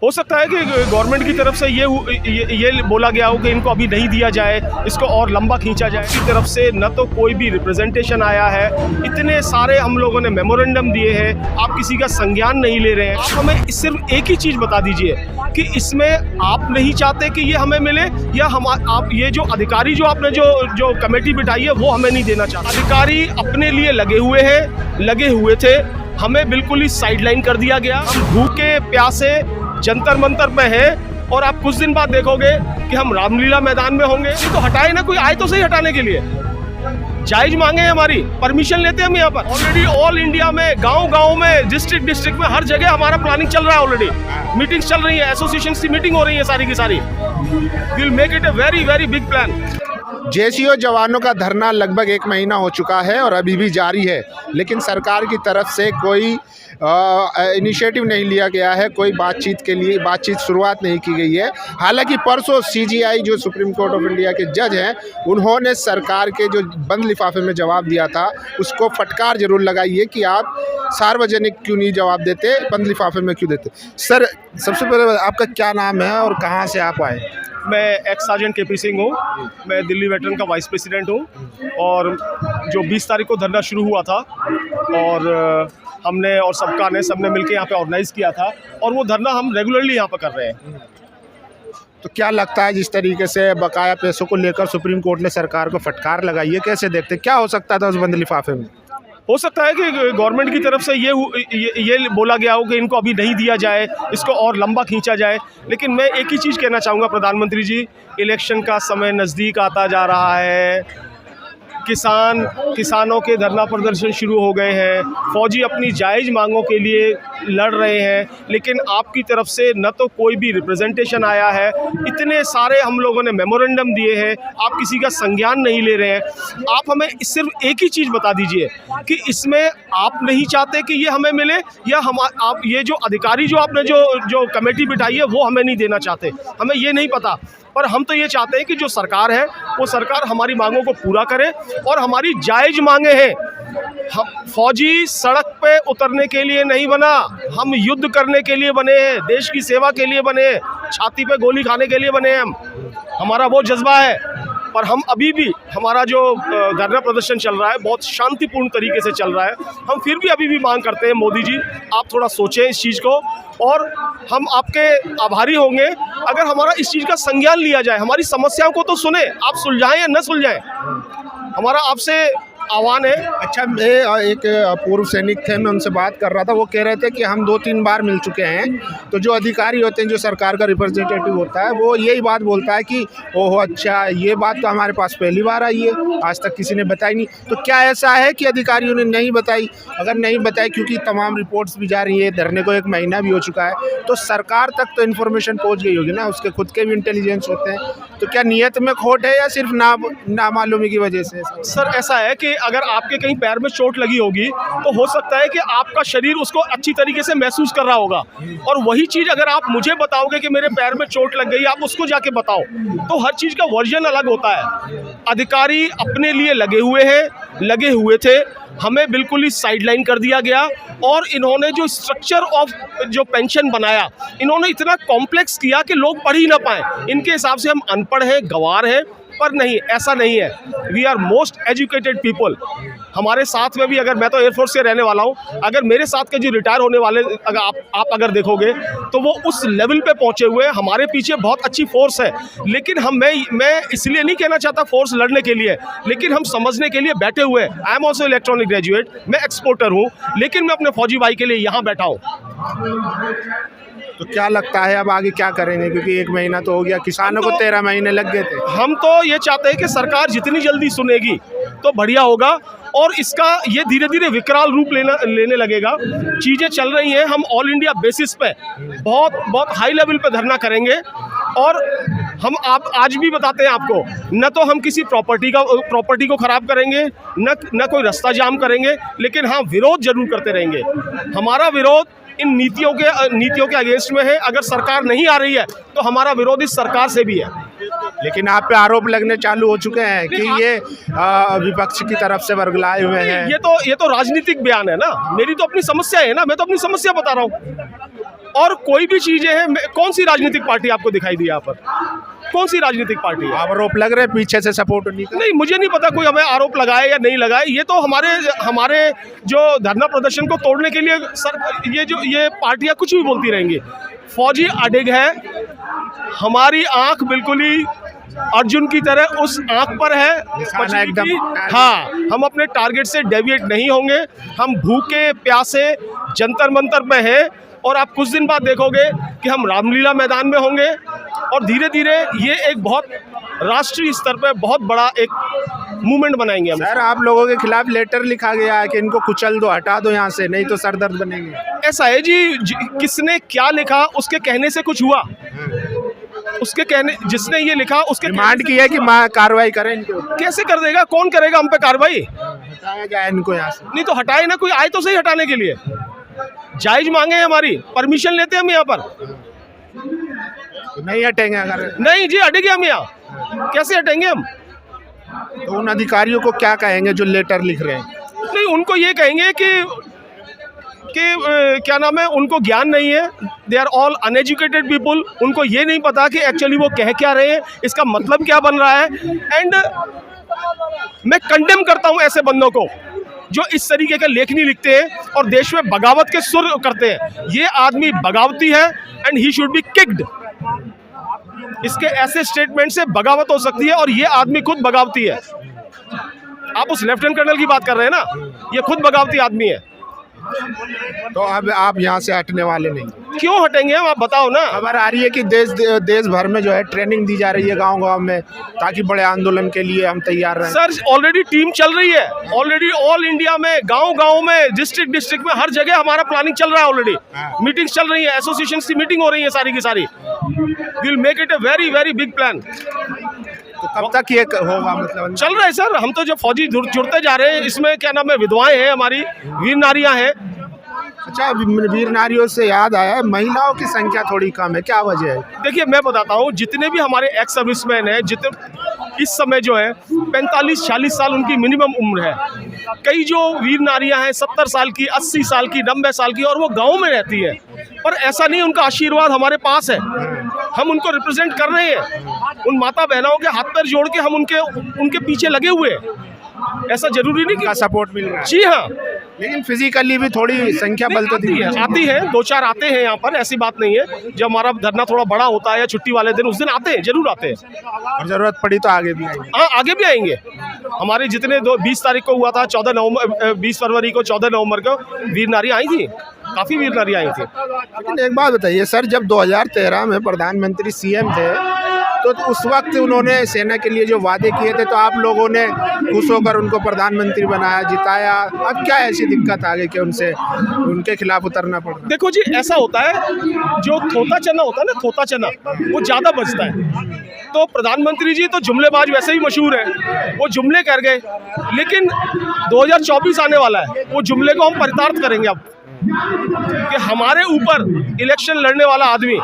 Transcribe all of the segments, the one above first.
हो सकता है कि गवर्नमेंट की तरफ से ये बोला गया हो कि इनको अभी नहीं दिया जाए, इसको और लंबा खींचा जाए। की तरफ से न तो कोई भी रिप्रेजेंटेशन आया है, इतने सारे हम लोगों ने मेमोरेंडम दिए हैं, आप किसी का संज्ञान नहीं ले रहे हैं। आप हमें सिर्फ एक ही चीज़ बता दीजिए कि इसमें आप नहीं चाहते कि ये हमें मिले, या आप ये जो अधिकारी जो आपने जो कमेटी बिठाई है वो हमें नहीं देना चाहते। अधिकारी अपने लिए लगे हुए थे, हमें बिल्कुल ही साइडलाइन कर दिया गया। हम भूखे प्यासे जंतर मंतर पे हैं और आप कुछ दिन बाद देखोगे कि हम रामलीला मैदान में होंगे। तो हटाए ना, कोई आए तो सही हटाने के लिए। जायज मांगे हमारी, परमिशन लेते हैं हम यहाँ पर। ऑलरेडी ऑल इंडिया में, गांव में, डिस्ट्रिक्ट में, हर जगह हमारा प्लानिंग चल रहा है। ऑलरेडी मीटिंग्स चल रही है, एसोसिएशन की मीटिंग हो रही है सारी की सारी। Will make it a very very big plan. JCO जवानों का धरना लगभग 1 महीना हो चुका है और अभी भी जारी है, लेकिन सरकार की तरफ से कोई इनिशिएटिव नहीं लिया गया है, कोई बातचीत शुरुआत नहीं की गई है। हालांकि परसों सीजीआई जो सुप्रीम कोर्ट ऑफ इंडिया के जज हैं, उन्होंने सरकार के जो बंद लिफाफे में जवाब दिया था उसको फटकार जरूर लगाई है कि आप सार्वजनिक क्यों नहीं जवाब देते, बंद लिफाफे में क्यों देते। सर, सबसे पहले आपका क्या नाम है और कहाँ से आप आए? मैं एक्स सार्जेंट केपी सिंह हूँ। मैं दिल्ली वेटरन का वाइस प्रेसिडेंट हूँ और जो 20 तारीख को धरना शुरू हुआ था और हमने और सबने मिलकर यहाँ पे ऑर्गेनाइज़ किया था और वो धरना हम रेगुलरली यहाँ पर कर रहे हैं। तो क्या लगता है जिस तरीके से बकाया पैसों को लेकर सुप्रीम कोर्ट ने सरकार को फटकार लगाई है, कैसे देखते, क्या हो सकता था उस बंद लिफाफे में? हो सकता है कि गवर्नमेंट की तरफ से ये बोला गया हो कि इनको अभी नहीं दिया जाए, इसको और लंबा खींचा जाए। लेकिन मैं एक ही चीज़ कहना चाहूँगा प्रधानमंत्री जी, इलेक्शन का समय नज़दीक आता जा रहा है, किसानों के धरना प्रदर्शन शुरू हो गए हैं, फौजी अपनी जायज़ मांगों के लिए लड़ रहे हैं, लेकिन आपकी तरफ से न तो कोई भी रिप्रेजेंटेशन आया है, इतने सारे हम लोगों ने मेमोरेंडम दिए हैं, आप किसी का संज्ञान नहीं ले रहे हैं। आप हमें सिर्फ एक ही चीज़ बता दीजिए कि इसमें आप नहीं चाहते कि ये हमें मिले, या आप ये जो अधिकारी जो आपने जो कमेटी बिठाई है वो हमें नहीं देना चाहते। हमें ये नहीं पता, पर हम तो ये चाहते हैं कि जो सरकार है वो सरकार हमारी मांगों को पूरा करे और हमारी जायज़ मांगे हैं। हम फौजी सड़क पे उतरने के लिए नहीं बना, हम युद्ध करने के लिए बने हैं, देश की सेवा के लिए बने हैं, छाती पे गोली खाने के लिए बने हैं हमारा वो जज्बा है। पर हम अभी भी, हमारा जो धरना प्रदर्शन चल रहा है बहुत शांतिपूर्ण तरीके से चल रहा है। हम फिर भी अभी भी मांग करते हैं, मोदी जी आप थोड़ा सोचें इस चीज़ को, और हम आपके आभारी होंगे अगर हमारा इस चीज़ का संज्ञान लिया जाए, हमारी समस्याओं को तो सुने, आप सुलझाएं या न सुलझाएं, हमारा आपसे आह्वान है। अच्छा, एक पूर्व सैनिक थे, मैं उनसे बात कर रहा था, वो कह रहे थे कि हम 2-3 बार मिल चुके हैं, तो जो अधिकारी होते हैं, जो सरकार का रिप्रेजेंटेटिव होता है, वो यही बात बोलता है कि ओहो अच्छा, ये बात तो हमारे पास पहली बार आई है, आज तक किसी ने बताई नहीं। तो क्या ऐसा है कि अधिकारियों ने नहीं बताई? अगर नहीं बताई, क्योंकि तमाम रिपोर्ट्स भी जा रही है, धरने को 1 महीना भी हो चुका है, तो सरकार तक तो इन्फॉर्मेशन पहुँच गई होगी ना, उसके खुद के भी इंटेलिजेंस होते हैं। तो क्या नीयत में खोट है या सिर्फ नामालूमी की वजह से? सर, ऐसा है कि अगर आपके कहीं पैर में चोट लगी होगी तो हो सकता है कि आपका शरीर उसको अच्छी तरीके से महसूस कर रहा होगा, और वही चीज़ अगर आप मुझे बताओगे कि मेरे पैर में चोट लग गई, आप उसको जाके बताओ, तो हर चीज़ का वर्जन अलग होता है। अधिकारी अपने लिए लगे हुए थे, हमें बिल्कुल ही साइडलाइन कर दिया गया, और इन्होंने जो स्ट्रक्चर ऑफ जो पेंशन बनाया, इन्होंने इतना कॉम्प्लेक्स किया कि लोग पढ़ ही ना पाए। इनके हिसाब से हम अनपढ़ हैं, गंवार हैं, पर नहीं, ऐसा नहीं है। We are most educated people. हमारे साथ में भी, अगर मैं तो एयरफोर्स से रहने वाला हूँ, अगर मेरे साथ के जो रिटायर होने वाले अगर आप अगर देखोगे तो वो उस लेवल पे पहुँचे हुए हैं। हमारे पीछे बहुत अच्छी फोर्स है, लेकिन मैं इसलिए नहीं कहना चाहता फोर्स लड़ने के लिए, लेकिन हम समझने के लिए बैठे हुए हैं। I am also electronic graduate, मैं एक्सपोर्टर हूँ, लेकिन मैं अपने फौजी भाई के लिए यहाँ बैठा हूँ। तो क्या लगता है अब आगे क्या करेंगे, क्योंकि 1 महीना तो हो गया, किसानों को 13 महीने लग गए थे। हम तो ये चाहते हैं कि सरकार जितनी जल्दी सुनेगी तो बढ़िया होगा, और इसका ये धीरे धीरे विकराल रूप लेने लगेगा। चीज़ें चल रही हैं, हम ऑल इंडिया बेसिस पे बहुत हाई लेवल पे धरना करेंगे, और हम आप आज भी बताते हैं आपको, न तो हम किसी प्रॉपर्टी को ख़राब करेंगे, न कोई रास्ता जाम करेंगे, लेकिन हाँ विरोध जरूर करते रहेंगे। हमारा विरोध इन नीतियों के अगेंस्ट में है। अगर सरकार नहीं आ रही है तो हमारा विरोध इस सरकार से भी है। लेकिन आप पे आरोप लगने चालू हो चुके हैं कि ये विपक्ष की तरफ से वर्गलाए हुए हैं। ये तो राजनीतिक बयान है ना, मेरी तो अपनी समस्या है ना, मैं तो अपनी समस्या बता रहा हूँ। और कोई भी चीजें हैं। कौन सी राजनीतिक पार्टी आपको दिखाई दी यहाँ पर? कौन सी राजनीतिक पार्टी है? आरोप लग रहे पीछे से सपोर्ट नहीं, मुझे नहीं पता कोई हमें आरोप लगाए या नहीं लगाए। ये तो हमारे जो धरना प्रदर्शन को तोड़ने के लिए ये पार्टियां कुछ भी बोलती रहेंगी। फौजी अडिग है, हमारी आंख बिल्कुल ही अर्जुन की तरह उस आंख पर है एकदम। हाँ, हम अपने टारगेट से डेविएट नहीं होंगे। हम भूखे प्यासे जंतर मंतर में हैं और आप कुछ दिन बाद देखोगे कि हम रामलीला मैदान में होंगे और धीरे धीरे ये एक बहुत राष्ट्रीय स्तर पर बहुत बड़ा एक मूवमेंट बनाएंगे हम। सर, आप लोगों के खिलाफ लेटर लिखा गया है कि इनको कुचल दो, हटा दो यहाँ से, नहीं तो सरदर्द बनेंगे। ऐसा है जी, किसने क्या लिखा उसके कहने से कुछ हुआ? उसके कहने, जिसने ये लिखा उसके डिमांड की है कि कार्रवाई करें इनको। कैसे कर देगा? कौन करेगा हम पे कार्रवाई? हटाया जाए इनको यहाँ से। नहीं तो हटाए ना, कोई आए तो सही हटाने के लिए। जायज मांगे हमारी, परमिशन लेते हैं हम यहाँ पर। तो नहीं हटेंगे अगर? नहीं जी, हटेंगे हम यहाँ, कैसे हटेंगे हम? तो उन अधिकारियों को क्या कहेंगे जो लेटर लिख रहे हैं? नहीं, उनको ये कहेंगे कि क्या नाम है, उनको ज्ञान नहीं है। They are all uneducated people. उनको ये नहीं पता कि एक्चुअली वो कह क्या रहे हैं, इसका मतलब क्या बन रहा है। एंड मैं कंडेम करता हूँ ऐसे बंदों को जो इस तरीके के लेखनी लिखते हैं और देश में बगावत के सुर करते हैं। ये आदमी बगावती है and he should be kicked. इसके ऐसे स्टेटमेंट से बगावत हो सकती है और ये आदमी खुद बगावती है। आप उस लेफ्टिनेंट कर्नल की बात कर रहे हैं ना, ये खुद बगावती आदमी है। तो अब आप यहाँ से हटने वाले नहीं? क्यों हटेंगे हम, आप बताओ ना। खबर आ रही है कि देश भर में जो है ट्रेनिंग दी जा रही है गांव-गांव में, ताकि बड़े आंदोलन के लिए हम तैयार रहें। सर, ऑलरेडी टीम चल रही है, ऑलरेडी ऑल इंडिया में, गांव-गांव में, डिस्ट्रिक्ट में, हर जगह हमारा प्लानिंग चल रहा है। ऑलरेडी मीटिंग्स चल रही है, एसोसिएशन की मीटिंग हो रही है सारी की सारी। We will make it a very very big plan. तो कब तक ये होगा? मतलब चल रहा है सर, हम तो जो फौजी जुड़ते जा रहे हैं, इसमें क्या नाम है, विधवाएं हैं हमारी, वीर नारियां हैं। अच्छा, वीर नारियों से याद आया, महिलाओं की संख्या थोड़ी कम है, क्या वजह है? देखिए, मैं बताता हूँ, जितने भी हमारे एक्स सर्विसमैन हैं, जितने इस समय जो है 45-46 साल उनकी मिनिमम उम्र है। कई जो वीर नारियां हैं 70 साल की, 80 साल की, 90 साल की, और वो गाँव में रहती है। पर ऐसा नहीं, उनका आशीर्वाद हमारे पास है, हम उनको रिप्रेजेंट कर रहे हैं। उन माता बहनों के हाथ पैर जोड़ के हम उनके पीछे लगे हुए हैं। ऐसा जरूरी नहीं कि सपोर्ट मिल रहा है। जी हाँ, लेकिन फिजिकली भी थोड़ी संख्या बल तो आती है, 2-4 आते हैं यहाँ पर, ऐसी बात नहीं है। जब हमारा धरना थोड़ा बड़ा होता है या छुट्टी वाले दिन, उस दिन आते हैं, जरूर आते हैं। और जरूरत पड़ी तो आगे भी आएंगे। हाँ, आगे भी आएंगे। हमारे जितने 20 तारीख को हुआ था, 20 फरवरी को, 14 नवंबर को वीर नारी आई थी, काफ़ी वीर नारी आई थी। लेकिन एक बात बताइए सर, जब 2013 में प्रधानमंत्री सीएम थे, तो उस वक्त उन्होंने सेना के लिए जो वादे किए थे, तो आप लोगों ने खुश होकर उनको प्रधानमंत्री बनाया, जिताया। अब क्या ऐसी दिक्कत आ गई कि उनके खिलाफ उतरना पड़ रहा? देखो जी, ऐसा होता है, जो थोता चना होता है ना, थोता चना वो ज़्यादा बचता है। तो प्रधानमंत्री जी तो जुमलेबाज वैसे ही मशहूर है, वो जुमले कर गए। लेकिन 2024 आने वाला है, वो जुमले को हम परितार्थ करेंगे अब कि हमारे ऊपर इलेक्शन लड़ने वाला आदमी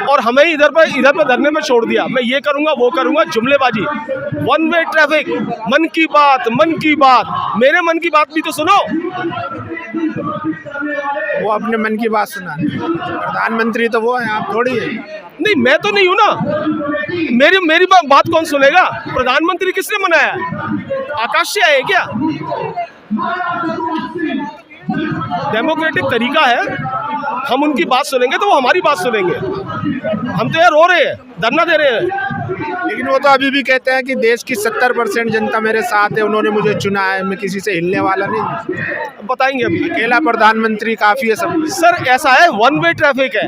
और हमें इधर पे धरने में छोड़ दिया। मैं ये करूंगा, वो करूंगा, जुमलेबाजी, वन वे ट्रैफिक, मन की बात। मेरे मन की बात भी तो सुनो। वो अपने मन की बात सुना, प्रधानमंत्री तो वो है, आप थोड़ी है। नहीं, मैं तो नहीं हूं ना, मेरी बात कौन सुनेगा? प्रधानमंत्री किसने बनाया? आकाश से आए क्या? डेमोक्रेटिक तरीका है, हम उनकी बात सुनेंगे तो वो हमारी बात सुनेंगे। हम तो यार रो रहे हैं, धरना दे रहे हैं। लेकिन वो तो अभी भी कहते हैं कि देश की 70% जनता मेरे साथ है, उन्होंने मुझे चुना है, मैं किसी से हिलने वाला नहीं। बताएंगे अभी, अकेला प्रधानमंत्री काफ़ी है सब। सर, ऐसा है, वन वे ट्रैफिक है।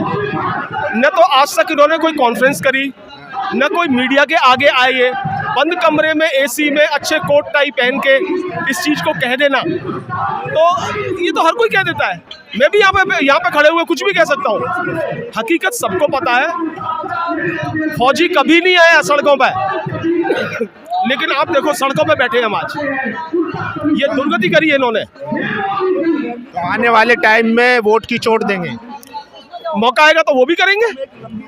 न तो आज तक इन्होंने कोई कॉन्फ्रेंस करी, न कोई मीडिया के आगे आए, बंद कमरे में एसी में अच्छे कोट टाई पहन के इस चीज़ को कह देना, तो ये तो हर कोई कह देता है। मैं भी यहाँ पे खड़े हुए कुछ भी कह सकता हूँ। हकीकत सबको पता है, फौजी कभी नहीं आया सड़कों पर, लेकिन आप देखो सड़कों पे बैठे हम आज। ये दुर्गति करी है इन्होंने। तो आने वाले टाइम में वोट की चोट देंगे, मौका आएगा तो वो भी करेंगे।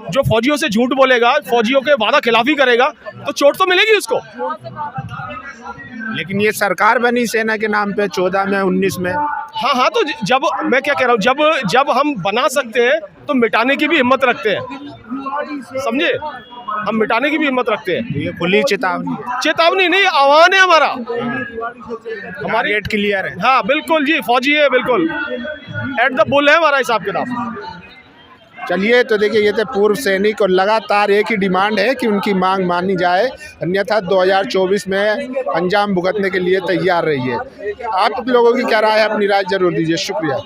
जो फौजियों से झूठ बोलेगा, फौजियों के वादा खिलाफी करेगा, तो चोट तो मिलेगी उसको। लेकिन ये सरकार बनी सेना के नाम पे 14 में 19 में। हाँ, तो जब मैं क्या कह रहा हूँ, जब हम बना सकते हैं तो मिटाने की भी हिम्मत रखते हैं, समझे? हम मिटाने की भी हिम्मत रखते हैं। ये खुली चेतावनी है। चेतावनी नहीं, आह्वान है हमारा, हमारी रेट क्लियर है। हाँ बिल्कुल जी, फौजी है बिल्कुल, एट द बुल है हमारा हिसाब किताब। चलिए, तो देखिए ये थे पूर्व सैनिक और लगातार एक ही डिमांड है कि उनकी मांग मानी जाए, अन्यथा 2024 में अंजाम भुगतने के लिए तैयार रहिए। आप लोगों की क्या राय है, अपनी राय जरूर दीजिए। शुक्रिया।